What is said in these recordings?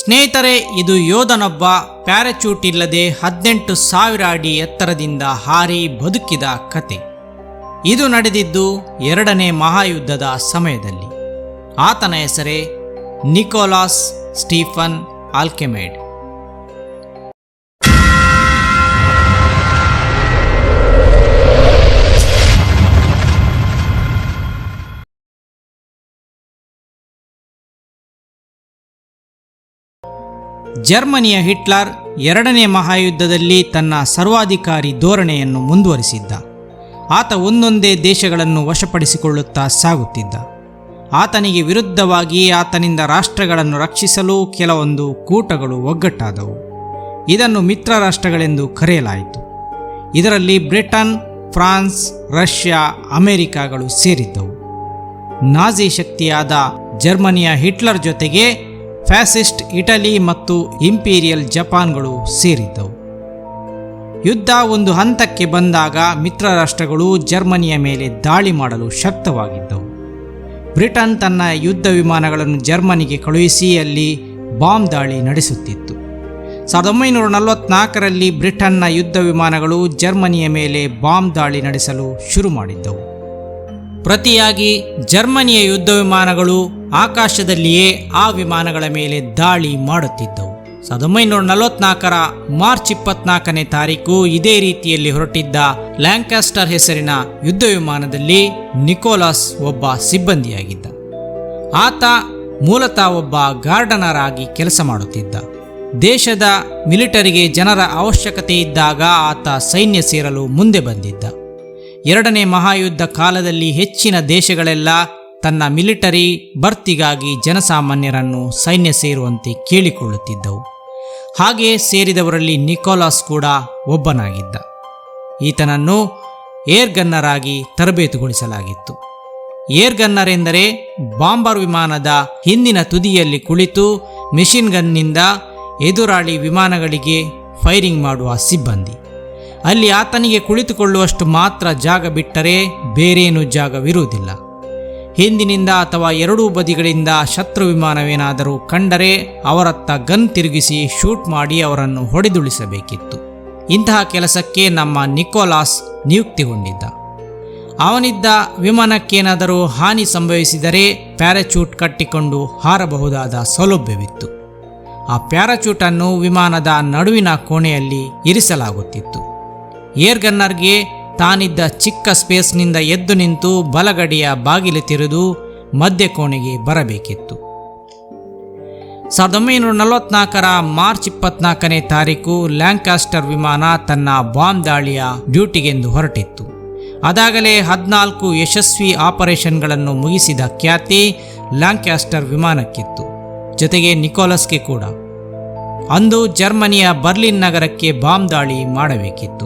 ಸ್ನೇಹಿತರೆ, ಇದು ಯೋಧನೊಬ್ಬ ಪ್ಯಾರಾಚೂಟ್ ಇಲ್ಲದೆ 18,000 ಅಡಿ ಎತ್ತರದಿಂದ ಹಾರಿ ಬದುಕಿದ ಕತೆ. ಇದು ನಡೆದಿದ್ದು 2ನೇ ಮಹಾಯುದ್ಧದ ಸಮಯದಲ್ಲಿ. ಆತನ ಹೆಸರೇ ನಿಕೋಲಾಸ್ ಸ್ಟೀಫನ್ ಆರ್ಕಿಮೆಡ್. ಜರ್ಮನಿಯ ಹಿಟ್ಲರ್ 2ನೇ ಮಹಾಯುದ್ಧದಲ್ಲಿ ತನ್ನ ಸರ್ವಾಧಿಕಾರಿ ಧೋರಣೆಯನ್ನು ಮುಂದುವರಿಸಿದ್ದ. ಆತ ಒಂದೊಂದೇ ದೇಶಗಳನ್ನು ವಶಪಡಿಸಿಕೊಳ್ಳುತ್ತಾ ಸಾಗುತ್ತಿದ್ದ. ಆತನಿಗೆ ವಿರುದ್ಧವಾಗಿ ಆತನಿಂದ ರಾಷ್ಟ್ರಗಳನ್ನು ರಕ್ಷಿಸಲು ಕೆಲವೊಂದು ಕೂಟಗಳು ಒಗ್ಗಟ್ಟಾದವು. ಇದನ್ನು ಮಿತ್ರ ರಾಷ್ಟ್ರಗಳೆಂದು ಕರೆಯಲಾಯಿತು. ಇದರಲ್ಲಿ ಬ್ರಿಟನ್, ಫ್ರಾನ್ಸ್, ರಷ್ಯಾ, ಅಮೆರಿಕಗಳು ಸೇರಿದ್ದವು. ನಾಜಿ ಶಕ್ತಿಯಾದ ಜರ್ಮನಿಯ ಹಿಟ್ಲರ್ ಜೊತೆಗೆ ಫ್ಯಾಸಿಸ್ಟ್ ಇಟಲಿ ಮತ್ತು ಇಂಪೀರಿಯಲ್ ಜಪಾನ್ಗಳು ಸೇರಿದ್ದವು. ಯುದ್ಧ ಒಂದು ಹಂತಕ್ಕೆ ಬಂದಾಗ ಮಿತ್ರ ರಾಷ್ಟ್ರಗಳು ಜರ್ಮನಿಯ ಮೇಲೆ ದಾಳಿ ಮಾಡಲು ಶಕ್ತವಾಗಿದ್ದವು. ಬ್ರಿಟನ್ ತನ್ನ ಯುದ್ಧ ವಿಮಾನಗಳನ್ನು ಜರ್ಮನಿಗೆ ಕಳುಹಿಸಿ ಅಲ್ಲಿ ಬಾಂಬ್ ದಾಳಿ ನಡೆಸುತ್ತಿತ್ತು. 1944ರಲ್ಲಿ ಬ್ರಿಟನ್ನ ಯುದ್ಧ ವಿಮಾನಗಳು ಜರ್ಮನಿಯ ಮೇಲೆ ಬಾಂಬ್ ದಾಳಿ ನಡೆಸಲು ಶುರು ಮಾಡಿದ್ದವು. ಪ್ರತಿಯಾಗಿ ಜರ್ಮನಿಯ ಯುದ್ಧ ವಿಮಾನಗಳು ಆಕಾಶದಲ್ಲಿಯೇ ಆ ವಿಮಾನಗಳ ಮೇಲೆ ದಾಳಿ ಮಾಡುತ್ತಿದ್ದವು. 1944ರ ಮಾರ್ಚ್ 24ನೇ ತಾರೀಕು ಇದೇ ರೀತಿಯಲ್ಲಿ ಹೊರಟಿದ್ದ ಲ್ಯಾಂಕಾಸ್ಟರ್ ಹೆಸರಿನ ಯುದ್ಧ ವಿಮಾನದಲ್ಲಿ ನಿಕೋಲಾಸ್ ಒಬ್ಬ ಸಿಬ್ಬಂದಿಯಾಗಿದ್ದ. ಆತ ಮೂಲತಃ ಒಬ್ಬ ಗಾರ್ಡನರ್ ಆಗಿ ಕೆಲಸ ಮಾಡುತ್ತಿದ್ದ. ದೇಶದ ಮಿಲಿಟರಿಗೆ ಜನರ ಅವಶ್ಯಕತೆ ಇದ್ದಾಗ ಆತ ಸೈನ್ಯ ಸೇರಲು ಮುಂದೆ ಬಂದಿದ್ದ. 2ನೇ ಮಹಾಯುದ್ಧ ಕಾಲದಲ್ಲಿ ಹೆಚ್ಚಿನ ದೇಶಗಳೆಲ್ಲ ತನ್ನ ಮಿಲಿಟರಿ ಭರ್ತಿಗಾಗಿ ಜನಸಾಮಾನ್ಯರನ್ನು ಸೈನ್ಯ ಸೇರುವಂತೆ ಕೇಳಿಕೊಳ್ಳುತ್ತಿದ್ದವು. ಹಾಗೆಯೇ ಸೇರಿದವರಲ್ಲಿ ನಿಕೋಲಾಸ್ ಕೂಡ ಒಬ್ಬನಾಗಿದ್ದ. ಈತನನ್ನು ಏರ್ ಗನ್ನರ್ ಆಗಿ ತರಬೇತುಗೊಳಿಸಲಾಗಿತ್ತು. ಏರ್ ಗನ್ನರ್ ಎಂದರೆ ಬಾಂಬರ್ ವಿಮಾನದ ಹಿಂದಿನ ತುದಿಯಲ್ಲಿ ಕುಳಿತು ಮೆಷಿನ್ ಗನ್ನಿಂದ ಎದುರಾಳಿ ವಿಮಾನಗಳಿಗೆ ಫೈರಿಂಗ್ ಮಾಡುವ ಸಿಬ್ಬಂದಿ. ಅಲ್ಲಿ ಆತನಿಗೆ ಕುಳಿತುಕೊಳ್ಳುವಷ್ಟು ಮಾತ್ರ ಜಾಗ ಬಿಟ್ಟರೆ ಬೇರೇನೂ ಜಾಗವಿರುವುದಿಲ್ಲ. ಹಿಂದಿನಿಂದ ಅಥವಾ ಎರಡೂ ಬದಿಗಳಿಂದ ಶತ್ರು ವಿಮಾನವೇನಾದರೂ ಕಂಡರೆ ಅವರತ್ತ ಗನ್ ತಿರುಗಿಸಿ ಶೂಟ್ ಮಾಡಿ ಅವರನ್ನು ಹೊಡೆದುಳಿಸಬೇಕಿತ್ತು. ಇಂತಹ ಕೆಲಸಕ್ಕೆ ನಮ್ಮ ನಿಕೋಲಾಸ್ ನಿಯುಕ್ತಿಗೊಂಡಿದ್ದ. ಅವನಿದ್ದ ವಿಮಾನಕ್ಕೇನಾದರೂ ಹಾನಿ ಸಂಭವಿಸಿದರೆ ಪ್ಯಾರಾಚೂಟ್ ಕಟ್ಟಿಕೊಂಡು ಹಾರಬಹುದಾದ ಸೌಲಭ್ಯವಿತ್ತು. ಆ ಪ್ಯಾರಾಚೂಟನ್ನು ವಿಮಾನದ ನಡುವಿನ ಕೋಣೆಯಲ್ಲಿ ಇರಿಸಲಾಗುತ್ತಿತ್ತು. ಏರ್ ಗನ್ನರ್ಗೆ ತಾನಿದ್ದ ಚಿಕ್ಕ ಸ್ಪೇಸ್ನಿಂದ ಎದ್ದು ನಿಂತು ಬಲಗಡೆಯ ಬಾಗಿಲು ತೆರೆದು ಮಧ್ಯ ಕೋಣೆಗೆ ಬರಬೇಕಿತ್ತು. 1944ರ ಮಾರ್ಚ್ 24ನೇ ತಾರೀಕು ಲ್ಯಾಂಕಾಸ್ಟರ್ ವಿಮಾನ ತನ್ನ ಬಾಂಬ್ ದಾಳಿಯ ಡ್ಯೂಟಿಗೆಂದು ಹೊರಟಿತ್ತು. ಅದಾಗಲೇ 14 ಯಶಸ್ವಿ ಆಪರೇಷನ್ಗಳನ್ನು ಮುಗಿಸಿದ ಖ್ಯಾತಿ ಲ್ಯಾಂಕಾಸ್ಟರ್ ವಿಮಾನಕ್ಕಿತ್ತು, ಜೊತೆಗೆ ನಿಕೋಲಸ್ಗೆ ಕೂಡ. ಅಂದು ಜರ್ಮನಿಯ ಬರ್ಲಿನ್ ನಗರಕ್ಕೆ ಬಾಂಬ್ ದಾಳಿ ಮಾಡಬೇಕಿತ್ತು.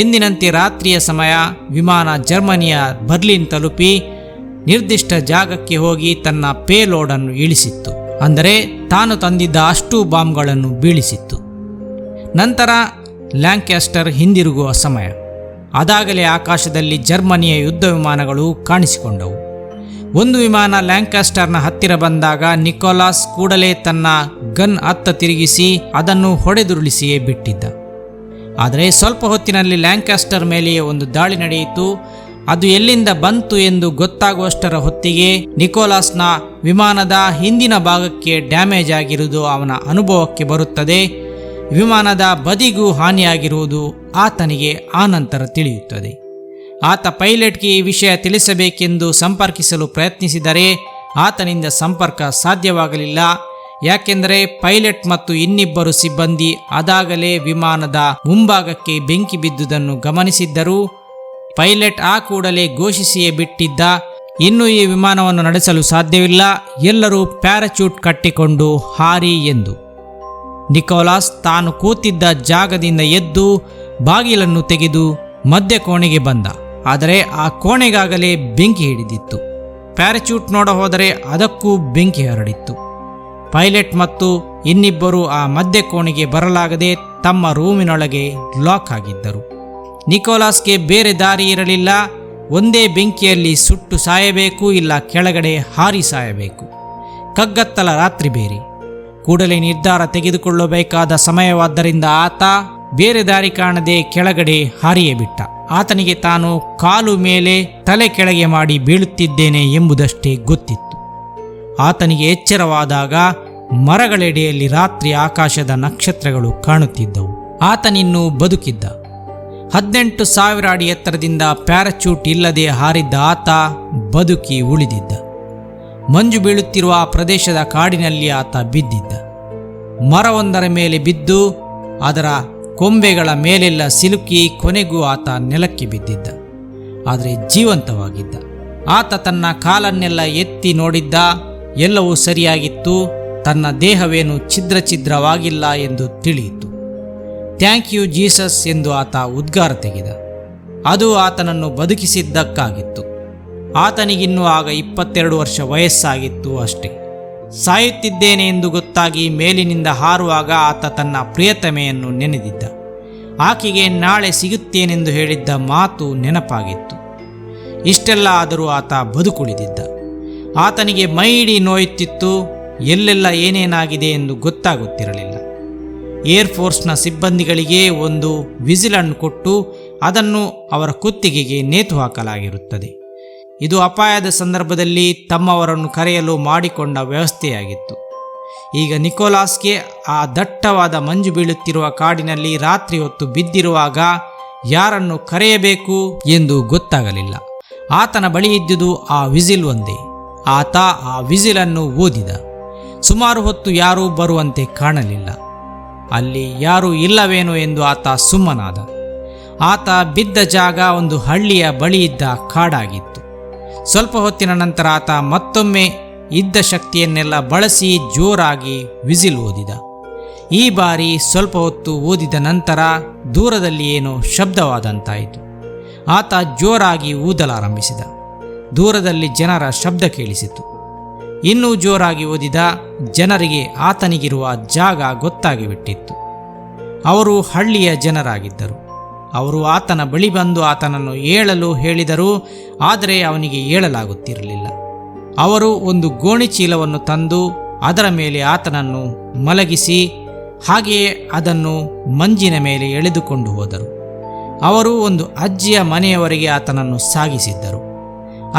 ಎಂದಿನಂತೆ ರಾತ್ರಿಯ ಸಮಯ ವಿಮಾನ ಜರ್ಮನಿಯ ಬರ್ಲಿನ್ ತಲುಪಿ ನಿರ್ದಿಷ್ಟ ಜಾಗಕ್ಕೆ ಹೋಗಿ ತನ್ನ ಪೇಲೋಡನ್ನು ಇಳಿಸಿತ್ತು. ಅಂದರೆ ತಾನು ತಂದಿದ್ದ ಅಷ್ಟೂ ಬಾಂಬ್ಗಳನ್ನು ಬೀಳಿಸಿತ್ತು. ನಂತರ ಲ್ಯಾಂಕಾಸ್ಟರ್ ಹಿಂದಿರುಗುವ ಸಮಯ. ಅದಾಗಲೇ ಆಕಾಶದಲ್ಲಿ ಜರ್ಮನಿಯ ಯುದ್ಧ ವಿಮಾನಗಳು ಕಾಣಿಸಿಕೊಂಡವು. ಒಂದು ವಿಮಾನ ಲ್ಯಾಂಕಾಸ್ಟರ್ನ ಹತ್ತಿರ ಬಂದಾಗ ನಿಕೋಲಾಸ್ ಕೂಡಲೇ ತನ್ನ ಗನ್ ಅತ್ತ ತಿರುಗಿಸಿ ಅದನ್ನು ಹೊಡೆದುರುಳಿಸಿಯೇ ಬಿಟ್ಟಿದ್ದ. ಆದರೆ ಸ್ವಲ್ಪ ಹೊತ್ತಿನಲ್ಲಿ ಲ್ಯಾಂಕಾಸ್ಟರ್ ಮೇಲೆಯೇ ಒಂದು ದಾಳಿ ನಡೆಯಿತು. ಅದು ಎಲ್ಲಿಂದ ಬಂತು ಎಂದು ಗೊತ್ತಾಗುವಷ್ಟರ ಹೊತ್ತಿಗೆ ನಿಕೋಲಾಸ್ನ ವಿಮಾನದ ಹಿಂದಿನ ಭಾಗಕ್ಕೆ ಡ್ಯಾಮೇಜ್ ಆಗಿರುವುದು ಅವನ ಅನುಭವಕ್ಕೆ ಬರುತ್ತದೆ. ವಿಮಾನದ ಬದಿಗೂ ಹಾನಿಯಾಗಿರುವುದು ಆತನಿಗೆ ಆನಂತರ ತಿಳಿಯುತ್ತದೆ. ಆತ ಪೈಲಟ್ಗೆ ಈ ವಿಷಯ ತಿಳಿಸಬೇಕೆಂದು ಸಂಪರ್ಕಿಸಲು ಪ್ರಯತ್ನಿಸಿದರೆ ಆತನಿಂದ ಸಂಪರ್ಕ ಸಾಧ್ಯವಾಗಲಿಲ್ಲ. ಯಾಕೆಂದರೆ ಪೈಲಟ್ ಮತ್ತು ಇನ್ನಿಬ್ಬರು ಸಿಬ್ಬಂದಿ ಅದಾಗಲೇ ವಿಮಾನದ ಮುಂಭಾಗಕ್ಕೆ ಬೆಂಕಿ ಬಿದ್ದುದನ್ನು ಗಮನಿಸಿದ್ದರು. ಪೈಲಟ್ ಆ ಕೂಡಲೇ ಘೋಷಿಸಿಯೇ ಬಿಟ್ಟಿದ್ದ, ಇನ್ನು ಈ ವಿಮಾನವನ್ನು ನಡೆಸಲು ಸಾಧ್ಯವಿಲ್ಲ, ಎಲ್ಲರೂ ಪ್ಯಾರಾಚೂಟ್ ಕಟ್ಟಿಕೊಂಡು ಹಾರಿ ಎಂದು. ನಿಕೋಲಾಸ್ ತಾನು ಕೂತಿದ್ದ ಜಾಗದಿಂದ ಎದ್ದು ಬಾಗಿಲನ್ನು ತೆಗೆದು ಮಧ್ಯ ಕೋಣೆಗೆ ಬಂದ. ಆದರೆ ಆ ಕೋಣೆಗಾಗಲೇ ಬೆಂಕಿ ಹಿಡಿದಿತ್ತು. ಪ್ಯಾರಾಚೂಟ್ ನೋಡ ಹೋದರೆ ಅದಕ್ಕೂ ಬೆಂಕಿ ಹರಡಿತ್ತು. ಪೈಲಟ್ ಮತ್ತು ಇನ್ನಿಬ್ಬರು ಆ ಮಧ್ಯ ಕೋಣೆಗೆ ಬರಲಾಗದೆ ತಮ್ಮ ರೂಮಿನೊಳಗೆ ಲಾಕ್ ಆಗಿದ್ದರು. ನಿಕೋಲಾಸ್ಗೆ ಬೇರೆ ದಾರಿ ಇರಲಿಲ್ಲ. ಒಂದೇ ಬೆಂಕಿಯಲ್ಲಿ ಸುಟ್ಟು ಸಾಯಬೇಕು, ಇಲ್ಲ ಕೆಳಗಡೆ ಹಾರಿ ಸಾಯಬೇಕು. ಕಗ್ಗತ್ತಲ ರಾತ್ರಿ ಬೇರೆ. ಕೂಡಲೇ ನಿರ್ಧಾರ ತೆಗೆದುಕೊಳ್ಳಬೇಕಾದ ಸಮಯವಾದ್ದರಿಂದ ಆತ ಬೇರೆ ದಾರಿ ಕಾಣದೆ ಕೆಳಗಡೆ ಹಾರಿಯೇ ಬಿಟ್ಟ. ಆತನಿಗೆ ತಾನು ಕಾಲು ಮೇಲೆ ತಲೆ ಕೆಳಗೆ ಮಾಡಿ ಬೀಳುತ್ತಿದ್ದೇನೆ ಎಂಬುದಷ್ಟೇ ಗೊತ್ತಿತ್ತು. ಆತನಿಗೆ ಎಚ್ಚರವಾದಾಗ ಮರಗಳೆಡೆಯಲ್ಲಿ ರಾತ್ರಿ ಆಕಾಶದ ನಕ್ಷತ್ರಗಳು ಕಾಣುತ್ತಿದ್ದವು. ಆತನಿನ್ನೂ ಬದುಕಿದ್ದ. 18,000 ಅಡಿ ಎತ್ತರದಿಂದ ಪ್ಯಾರಾಚೂಟ್ ಇಲ್ಲದೆ ಹಾರಿದ್ದ ಆತ ಬದುಕಿ ಉಳಿದಿದ್ದ. ಮಂಜು ಬೀಳುತ್ತಿರುವ ಆ ಪ್ರದೇಶದ ಕಾಡಿನಲ್ಲಿ ಆತ ಬಿದ್ದಿದ್ದ. ಮರವೊಂದರ ಮೇಲೆ ಬಿದ್ದು ಅದರ ಕೊಂಬೆಗಳ ಮೇಲೆಲ್ಲ ಸಿಲುಕಿ ಕೊನೆಗೂ ಆತ ನೆಲಕ್ಕೆ ಬಿದ್ದಿದ್ದ. ಆದರೆ ಜೀವಂತವಾಗಿದ್ದ. ಆತ ತನ್ನ ಕಾಲನ್ನೆಲ್ಲ ಎತ್ತಿ ನೋಡಿದ್ದ. ಎಲ್ಲವೂ ಸರಿಯಾಗಿತ್ತು. ತನ್ನ ದೇಹವೇನು ಛಿದ್ರವಾಗಿಲ್ಲ ಎಂದು ತಿಳಿಯಿತು. ಥ್ಯಾಂಕ್ ಯು ಜೀಸಸ್ ಎಂದು ಆತ ಉದ್ಗಾರ ತೆಗೆದ. ಅದು ಆತನನ್ನು ಬದುಕಿಸಿದ್ದಕ್ಕಾಗಿತ್ತು. ಆತನಿಗಿನ್ನೂ ಆಗ 22 ವರ್ಷ ವಯಸ್ಸಾಗಿತ್ತು ಅಷ್ಟೇ. ಸಾಯುತ್ತಿದ್ದೇನೆ ಎಂದು ಗೊತ್ತಾಗಿ ಮೇಲಿನಿಂದ ಹಾರುವಾಗ ಆತ ತನ್ನ ಪ್ರಿಯತಮೆಯನ್ನು ನೆನೆದಿದ್ದ. ಆಕೆಗೆ ನಾಳೆ ಸಿಗುತ್ತೇನೆಂದು ಹೇಳಿದ್ದ ಮಾತು ನೆನಪಾಗಿತ್ತು. ಇಷ್ಟೆಲ್ಲ ಆದರೂ ಆತ ಬದುಕುಳಿದಿದ್ದ. ಆತನಿಗೆ ಮೈಯಿಡೀ ನೋಯುತ್ತಿತ್ತು. ಎಲ್ಲೆಲ್ಲ ಏನೇನಾಗಿದೆ ಎಂದು ಗೊತ್ತಾಗುತ್ತಿರಲಿಲ್ಲ. ಏರ್ಫೋರ್ಸ್ನ ಸಿಬ್ಬಂದಿಗಳಿಗೆ ಒಂದು ವಿಸಿಲನ್ನು ಕೊಟ್ಟು ಅದನ್ನು ಅವರ ಕುತ್ತಿಗೆಗೆ ನೇತು ಹಾಕಲಾಗಿರುತ್ತದೆ. ಇದು ಅಪಾಯದ ಸಂದರ್ಭದಲ್ಲಿ ತಮ್ಮವರನ್ನು ಕರೆಯಲು ಮಾಡಿಕೊಂಡ ವ್ಯವಸ್ಥೆಯಾಗಿತ್ತು. ಈಗ ನಿಕೋಲಾಸ್ಗೆ ಆ ದಟ್ಟವಾದ ಮಂಜು ಬೀಳುತ್ತಿರುವ ಕಾಡಿನಲ್ಲಿ ರಾತ್ರಿ ಹೊತ್ತು ಬಿದ್ದಿರುವಾಗ ಯಾರನ್ನು ಕರೆಯಬೇಕು ಎಂದು ಗೊತ್ತಾಗಲಿಲ್ಲ. ಆತನ ಬಳಿ ಇದ್ದುದು ಆ ವಿಸಿಲ್ ಒಂದೇ. ಆತ ಆ ವಿಸಿಲನ್ನು ಊದಿದ. ಸುಮಾರು ಹೊತ್ತು ಯಾರೂ ಬರುವಂತೆ ಕಾಣಲಿಲ್ಲ. ಅಲ್ಲಿ ಯಾರೂ ಇಲ್ಲವೇನೋ ಎಂದು ಆತ ಸುಮ್ಮನಾದ. ಆತ ಬಿದ್ದ ಜಾಗ ಒಂದು ಹಳ್ಳಿಯ ಬಳಿ ಇದ್ದ ಕಾಡಾಗಿತ್ತು. ಸ್ವಲ್ಪ ಹೊತ್ತಿನ ನಂತರ ಆತ ಮತ್ತೊಮ್ಮೆ ಇದ್ದ ಶಕ್ತಿಯನ್ನೆಲ್ಲ ಬಳಸಿ ಜೋರಾಗಿ ವಿಸಿಲ್ ಊದಿದ. ಈ ಬಾರಿ ಸ್ವಲ್ಪ ಹೊತ್ತು ಊದಿದ ನಂತರ ದೂರದಲ್ಲಿ ಏನೋ ಶಬ್ದವಾದಂತಾಯಿತು. ಆತ ಜೋರಾಗಿ ಊದಲಾರಂಭಿಸಿದ. ದೂರದಲ್ಲಿ ಜನರ ಶಬ್ದ ಕೇಳಿಸಿತು. ಇನ್ನೂ ಜೋರಾಗಿ ಊದಿದ. ಜನರಿಗೆ ಆತನಿಗಿರುವ ಜಾಗ ಗೊತ್ತಾಗಿಬಿಟ್ಟಿತ್ತು. ಅವರು ಹಳ್ಳಿಯ ಜನರಾಗಿದ್ದರು. ಅವರು ಆತನ ಬಳಿ ಬಂದು ಆತನನ್ನು ಏಳಲು ಹೇಳಿದರು. ಆದರೆ ಅವನಿಗೆ ಏಳಲಾಗುತ್ತಿರಲಿಲ್ಲ. ಅವರು ಒಂದು ಗೋಣಿಚೀಲವನ್ನು ತಂದು ಅದರ ಮೇಲೆ ಆತನನ್ನು ಮಲಗಿಸಿ ಹಾಗೆಯೇ ಅದನ್ನು ಮಂಜಿನ ಮೇಲೆ ಎಳೆದುಕೊಂಡು ಹೋದರು. ಅವರು ಒಂದು ಅಜ್ಜಿಯ ಮನೆಯವರೆಗೆ ಆತನನ್ನು ಸಾಗಿಸಿದ್ದರು.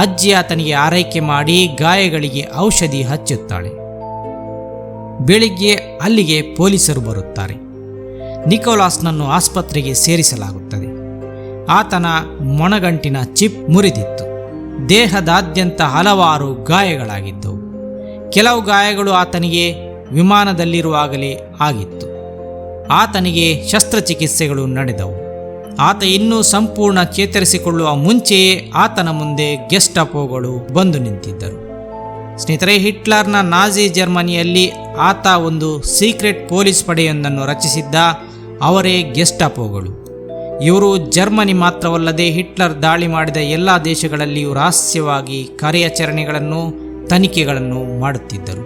ಅಜ್ಜಿ ಆತನಿಗೆ ಆರೈಕೆ ಮಾಡಿ ಗಾಯಗಳಿಗೆ ಔಷಧಿ ಹಚ್ಚುತ್ತಾಳೆ. ಬೆಳಿಗ್ಗೆ ಅಲ್ಲಿಗೆ ಪೊಲೀಸರು ಬರುತ್ತಾರೆ. ನಿಕೋಲಾಸ್ನನ್ನು ಆಸ್ಪತ್ರೆಗೆ ಸೇರಿಸಲಾಗುತ್ತದೆ. ಆತನ ಮೊಣಗಂಟಿನ ಚಿಪ್ ಮುರಿದಿತ್ತು. ದೇಹದಾದ್ಯಂತ ಹಲವಾರು ಗಾಯಗಳಾಗಿದ್ದವು. ಕೆಲವು ಗಾಯಗಳು ಆತನಿಗೆ ವಿಮಾನದಲ್ಲಿರುವಾಗಲೇ ಆಗಿತ್ತು. ಆತನಿಗೆ ಶಸ್ತ್ರಚಿಕಿತ್ಸೆಗಳು ನಡೆದವು. ಆತ ಇನ್ನೂ ಸಂಪೂರ್ಣ ಚೇತರಿಸಿಕೊಳ್ಳುವ ಮುಂಚೆಯೇ ಆತನ ಮುಂದೆ ಗೆಸ್ಟಾಪೋಗಳು ಬಂದು ನಿಂತಿದ್ದರು. ಸ್ನೇಹಿತರೆ, ಹಿಟ್ಲರ್ನ ನಾಜಿ ಜರ್ಮನಿಯಲ್ಲಿ ಆತ ಒಂದು ಸೀಕ್ರೆಟ್ ಪೊಲೀಸ್ ಪಡೆಯೊಂದನ್ನು ರಚಿಸಿದ್ದ. ಅವರೇ ಗೆಸ್ಟಾಪೋಗಳು. ಇವರು ಜರ್ಮನಿ ಮಾತ್ರವಲ್ಲದೆ ಹಿಟ್ಲರ್ ದಾಳಿ ಮಾಡಿದ ಎಲ್ಲ ದೇಶಗಳಲ್ಲಿಯೂ ರಹಸ್ಯವಾಗಿ ಕಾರ್ಯಾಚರಣೆಗಳನ್ನು ತನಿಖೆಗಳನ್ನು ಮಾಡುತ್ತಿದ್ದರು.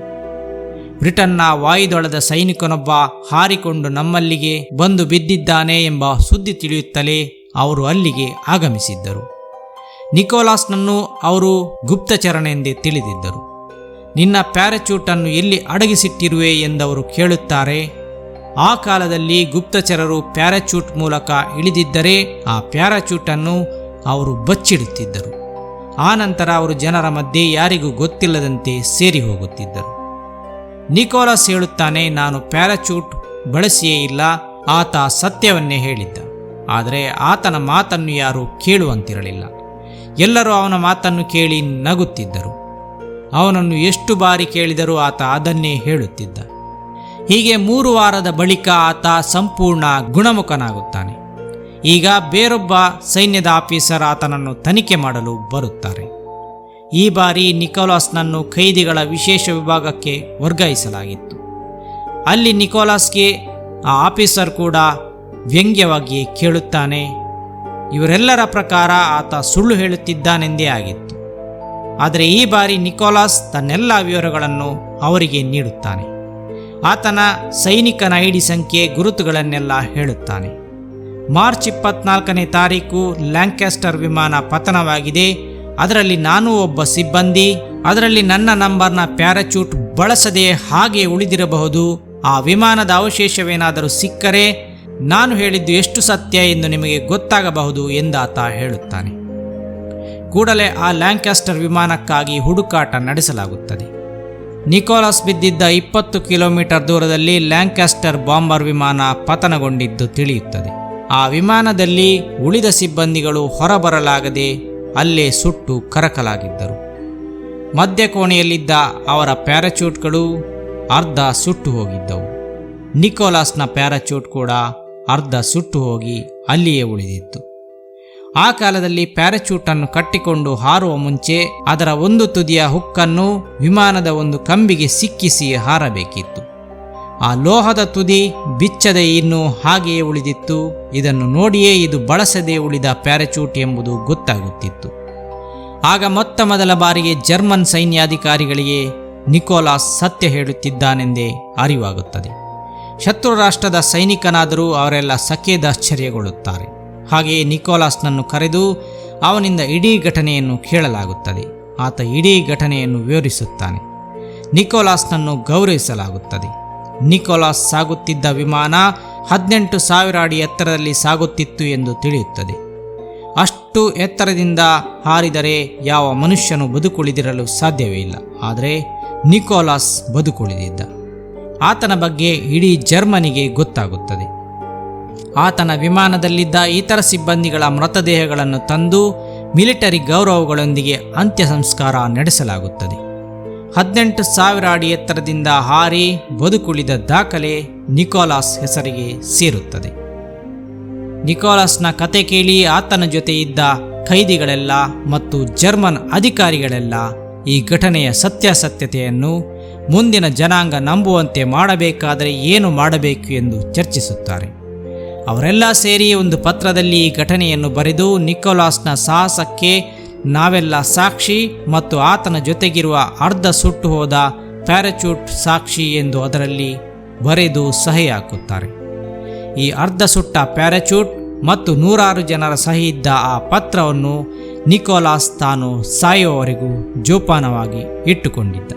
ಬ್ರಿಟನ್ನ ವಾಯುದಳದ ಸೈನಿಕನೊಬ್ಬ ಹಾರಿಕೊಂಡು ನಮ್ಮಲ್ಲಿಗೆ ಬಂದು ಬಿದ್ದಿದ್ದಾನೆ ಎಂಬ ಸುದ್ದಿ ತಿಳಿಯುತ್ತಲೇ ಅವರು ಅಲ್ಲಿಗೆ ಆಗಮಿಸಿದ್ದರು. ನಿಕೋಲಾಸ್ನನ್ನು ಅವರು ಗುಪ್ತಚರನೆಂದೇ ತಿಳಿದಿದ್ದರು. ನಿನ್ನ ಪ್ಯಾರಾಚೂಟನ್ನು ಎಲ್ಲಿ ಅಡಗಿಸಿಟ್ಟಿರುವೆ ಎಂದವರು ಕೇಳುತ್ತಾರೆ. ಆ ಕಾಲದಲ್ಲಿ ಗುಪ್ತಚರರು ಪ್ಯಾರಾಚೂಟ್ ಮೂಲಕ ಇಳಿದಿದ್ದರೆ ಆ ಪ್ಯಾರಾಚೂಟನ್ನು ಅವರು ಬಚ್ಚಿಡುತ್ತಿದ್ದರು. ಆ ನಂತರ ಅವರು ಜನರ ಮಧ್ಯೆ ಯಾರಿಗೂ ಗೊತ್ತಿಲ್ಲದಂತೆ ಸೇರಿ ಹೋಗುತ್ತಿದ್ದರು. ನಿಕೋಲಾಸ್ ಹೇಳುತ್ತಾನೆ, ನಾನು ಪ್ಯಾರಾಚೂಟ್ ಬಳಸಿಯೇ ಇಲ್ಲ. ಆತ ಸತ್ಯವನ್ನೇ ಹೇಳಿದ್ದ. ಆದರೆ ಆತನ ಮಾತನ್ನು ಯಾರೂ ಕೇಳುವಂತಿರಲಿಲ್ಲ. ಎಲ್ಲರೂ ಅವನ ಮಾತನ್ನು ಕೇಳಿ ನಗುತ್ತಿದ್ದರು. ಅವನನ್ನು ಎಷ್ಟು ಬಾರಿ ಕೇಳಿದರೂ ಆತ ಅದನ್ನೇ ಹೇಳುತ್ತಿದ್ದ. ಹೀಗೆ 3 ವಾರದ ಬಳಿಕ ಆತ ಸಂಪೂರ್ಣ ಗುಣಮುಖನಾಗುತ್ತಾನೆ. ಈಗ ಬೇರೊಬ್ಬ ಸೈನ್ಯದ ಆಫೀಸರ್ ಆತನನ್ನು ತನಿಖೆ ಮಾಡಲು ಬರುತ್ತಾರೆ. ಈ ಬಾರಿ ನಿಕೋಲಾಸ್ನನ್ನು ಖೈದಿಗಳ ವಿಶೇಷ ವಿಭಾಗಕ್ಕೆ ವರ್ಗಾಯಿಸಲಾಗಿತ್ತು. ಅಲ್ಲಿ ನಿಕೋಲಾಸ್ಗೆ ಆ ಆಫೀಸರ್ ಕೂಡ ವ್ಯಂಗ್ಯವಾಗಿ ಕೇಳುತ್ತಾನೆ. ಇವರೆಲ್ಲರ ಪ್ರಕಾರ ಆತ ಸುಳ್ಳು ಹೇಳುತ್ತಿದ್ದಾನೆಂದೇ ಆಗಿತ್ತು. ಆದರೆ ಈ ಬಾರಿ ನಿಕೋಲಾಸ್ ತನ್ನೆಲ್ಲ ವಿವರಗಳನ್ನು ಅವರಿಗೆ ನೀಡುತ್ತಾನೆ. ಆತನ ಸೈನಿಕನ ಐಡಿ ಸಂಖ್ಯೆ ಗುರುತುಗಳನ್ನೆಲ್ಲ ಹೇಳುತ್ತಾನೆ. ಮಾರ್ಚ್ 24ನೇ ತಾರೀಕು ಲ್ಯಾಂಕಾಸ್ಟರ್ ವಿಮಾನ ಪತನವಾಗಿದೆ. ಅದರಲ್ಲಿ ನಾನೂ ಒಬ್ಬ ಸಿಬ್ಬಂದಿ. ಅದರಲ್ಲಿ ನನ್ನ ನಂಬರ್ನ ಪ್ಯಾರಾಚೂಟ್ ಬಳಸದೆ ಹಾಗೆ ಉಳಿದಿರಬಹುದು. ಆ ವಿಮಾನದ ಅವಶೇಷವೇನಾದರೂ ಸಿಕ್ಕರೆ ನಾನು ಹೇಳಿದ್ದು ಎಷ್ಟು ಸತ್ಯ ಎಂದು ನಿಮಗೆ ಗೊತ್ತಾಗಬಹುದು ಎಂದಾತ ಹೇಳುತ್ತಾನೆ. ಕೂಡಲೇ ಆ ಲ್ಯಾಂಕಾಸ್ಟರ್ ವಿಮಾನಕ್ಕಾಗಿ ಹುಡುಕಾಟ ನಡೆಸಲಾಗುತ್ತದೆ. ನಿಕೋಲಸ್ ಬಿದ್ದಿದ್ದ 20 ಕಿಲೋಮೀಟರ್ ದೂರದಲ್ಲಿ ಲ್ಯಾಂಕಾಸ್ಟರ್ ಬಾಂಬರ್ ವಿಮಾನ ಪತನಗೊಂಡಿದ್ದು ತಿಳಿಯುತ್ತದೆ. ಆ ವಿಮಾನದಲ್ಲಿ ಉಳಿದ ಸಿಬ್ಬಂದಿಗಳು ಹೊರಬರಲಾಗದೆ ಅಲ್ಲೇ ಸುಟ್ಟು ಕರಕಲಾಗಿದ್ದರು. ಮಧ್ಯಕೋಣೆಯಲ್ಲಿದ್ದ ಅವರ ಪ್ಯಾರಾಚೂಟ್ಗಳು ಅರ್ಧ ಸುಟ್ಟು ಹೋಗಿದ್ದವು. ನಿಕೋಲಸ್ನ ಪ್ಯಾರಾಚೂಟ್ ಕೂಡ ಅರ್ಧ ಸುಟ್ಟು ಹೋಗಿ ಅಲ್ಲಿಯೇ ಉಳಿದಿತ್ತು. ಆ ಕಾಲದಲ್ಲಿ ಪ್ಯಾರಾಚೂಟನ್ನು ಕಟ್ಟಿಕೊಂಡು ಹಾರುವ ಮುಂಚೆ ಅದರ ಒಂದು ತುದಿಯ ಹುಕ್ಕನ್ನು ವಿಮಾನದ ಒಂದು ಕಂಬಿಗೆ ಸಿಕ್ಕಿಸಿ ಹಾರಬೇಕಿತ್ತು. ಆ ಲೋಹದ ತುದಿ ಬಿಚ್ಚದೆ ಇನ್ನೂ ಹಾಗೆಯೇ ಉಳಿದಿತ್ತು. ಇದನ್ನು ನೋಡಿಯೇ ಇದು ಬಳಸದೆ ಉಳಿದ ಪ್ಯಾರಾಚೂಟ್ ಎಂಬುದು ಗೊತ್ತಾಗುತ್ತಿತ್ತು. ಆಗ ಮೊದಲ ಬಾರಿಗೆ ಜರ್ಮನ್ ಸೈನ್ಯಾಧಿಕಾರಿಗಳಿಗೆ ನಿಕೋಲಾಸ್ ಸತ್ಯ ಹೇಳುತ್ತಿದ್ದಾನೆಂದೇ ಅರಿವಾಗುತ್ತದೆ. ಶತ್ರು ರಾಷ್ಟ್ರದ ಸೈನಿಕನಾದರೂ ಅವರೆಲ್ಲ ಸಖೇದಾಶ್ಚರ್ಯಗೊಳ್ಳುತ್ತಾರೆ. ಹಾಗೆಯೇ ನಿಕೋಲಾಸ್ನನ್ನು ಕರೆದು ಅವನಿಂದ ಇಡೀ ಘಟನೆಯನ್ನು ಕೇಳಲಾಗುತ್ತದೆ. ಆತ ಇಡೀ ಘಟನೆಯನ್ನು ವಿವರಿಸುತ್ತಾನೆ. ನಿಕೋಲಾಸ್ನನ್ನು ಗೌರವಿಸಲಾಗುತ್ತದೆ. ನಿಕೋಲಾಸ್ ಸಾಗುತ್ತಿದ್ದ ವಿಮಾನ 18,000 ಅಡಿ ಎತ್ತರದಲ್ಲಿ ಸಾಗುತ್ತಿತ್ತು ಎಂದು ತಿಳಿಯುತ್ತದೆ. ಅಷ್ಟು ಎತ್ತರದಿಂದ ಹಾರಿದರೆ ಯಾವ ಮನುಷ್ಯನು ಬದುಕುಳಿದಿರಲು ಸಾಧ್ಯವೇ ಇಲ್ಲ. ಆದರೆ ನಿಕೋಲಾಸ್ ಬದುಕುಳಿದಿದ್ದ. ಆತನ ಬಗ್ಗೆ ಇಡೀ ಜರ್ಮನಿಗೆ ಗೊತ್ತಾಗುತ್ತದೆ. ಆತನ ವಿಮಾನದಲ್ಲಿದ್ದ ಇತರ ಸಿಬ್ಬಂದಿಗಳ ಮೃತದೇಹಗಳನ್ನು ತಂದು ಮಿಲಿಟರಿ ಗೌರವಗಳೊಂದಿಗೆ ಅಂತ್ಯ ಸಂಸ್ಕಾರ ನಡೆಸಲಾಗುತ್ತದೆ. 18,000 ಅಡಿ ಎತ್ತರದಿಂದ ಹಾರಿ ಬದುಕುಳಿದ ದಾಖಲೆ ನಿಕೋಲಾಸ್ ಹೆಸರಿಗೆ ಸೇರುತ್ತದೆ. ನಿಕೋಲಾಸ್ನ ಕತೆ ಕೇಳಿ ಆತನ ಜೊತೆ ಇದ್ದ ಖೈದಿಗಳೆಲ್ಲ ಮತ್ತು ಜರ್ಮನ್ ಅಧಿಕಾರಿಗಳೆಲ್ಲ ಈ ಘಟನೆಯ ಸತ್ಯಾಸತ್ಯತೆಯನ್ನು ಮುಂದಿನ ಜನಾಂಗ ನಂಬುವಂತೆ ಮಾಡಬೇಕಾದರೆ ಏನು ಮಾಡಬೇಕು ಎಂದು ಚರ್ಚಿಸುತ್ತಾರೆ. ಅವರೆಲ್ಲ ಸೇರಿ ಒಂದು ಪತ್ರದಲ್ಲಿ ಈ ಘಟನೆಯನ್ನು ಬರೆದು ನಿಕೋಲಾಸ್ನ ಸಾಹಸಕ್ಕೆ ನಾವೆಲ್ಲ ಸಾಕ್ಷಿ ಮತ್ತು ಆತನ ಜೊತೆಗಿರುವ ಅರ್ಧ ಸುಟ್ಟು ಹೋದ ಪ್ಯಾರಾಚೂಟ್ ಸಾಕ್ಷಿ ಎಂದು ಅದರಲ್ಲಿ ಬರೆದು ಸಹಿ ಹಾಕುತ್ತಾರೆ. ಈ ಅರ್ಧ ಸುಟ್ಟ ಪ್ಯಾರಾಚೂಟ್ ಮತ್ತು 100 ಜನರ ಸಹಿ ಇದ್ದ ಆ ಪತ್ರವನ್ನು ನಿಕೋಲಾಸ್ ತಾನು ಸಾಯುವವರೆಗೂ ಜೋಪಾನವಾಗಿ ಇಟ್ಟುಕೊಂಡಿದ್ದ.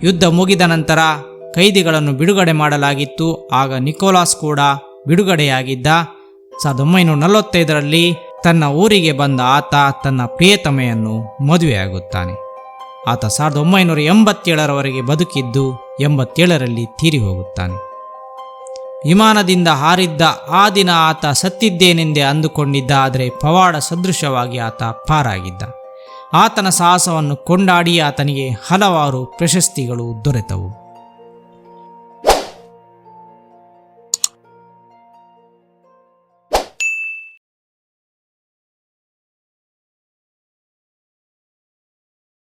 ಯುದ್ಧ ಮುಗಿದ ನಂತರ ಕೈದಿಗಳನ್ನು ಬಿಡುಗಡೆ ಮಾಡಲಾಗಿತ್ತು. ಆಗ ನಿಕೋಲಾಸ್ ಕೂಡ ಬಿಡುಗಡೆಯಾಗಿದ್ದ. 1945ರಲ್ಲಿ ತನ್ನ ಊರಿಗೆ ಬಂದ ಆತ ತನ್ನ ಪ್ರಿಯತಮೆಯನ್ನು ಮದುವೆಯಾಗುತ್ತಾನೆ. ಆತ 1987ರವರೆಗೆ ಬದುಕಿದ್ದು 87ರಲ್ಲಿ ತೀರಿ ಹೋಗುತ್ತಾನೆ. ವಿಮಾನದಿಂದ ಹಾರಿದ್ದ ಆ ದಿನ ಆತ ಸತ್ತಿದ್ದೇನೆಂದೇ ಅಂದುಕೊಂಡಿದ್ದ. ಆದರೆ ಪವಾಡ ಸದೃಶವಾಗಿ ಆತ ಪಾರಾಗಿದ್ದ. ಆತನ ಸಾಹಸವನ್ನು ಕೊಂಡಾಡಿ ಆತನಿಗೆ ಹಲವಾರು ಪ್ರಶಸ್ತಿಗಳು ದೊರೆತವು.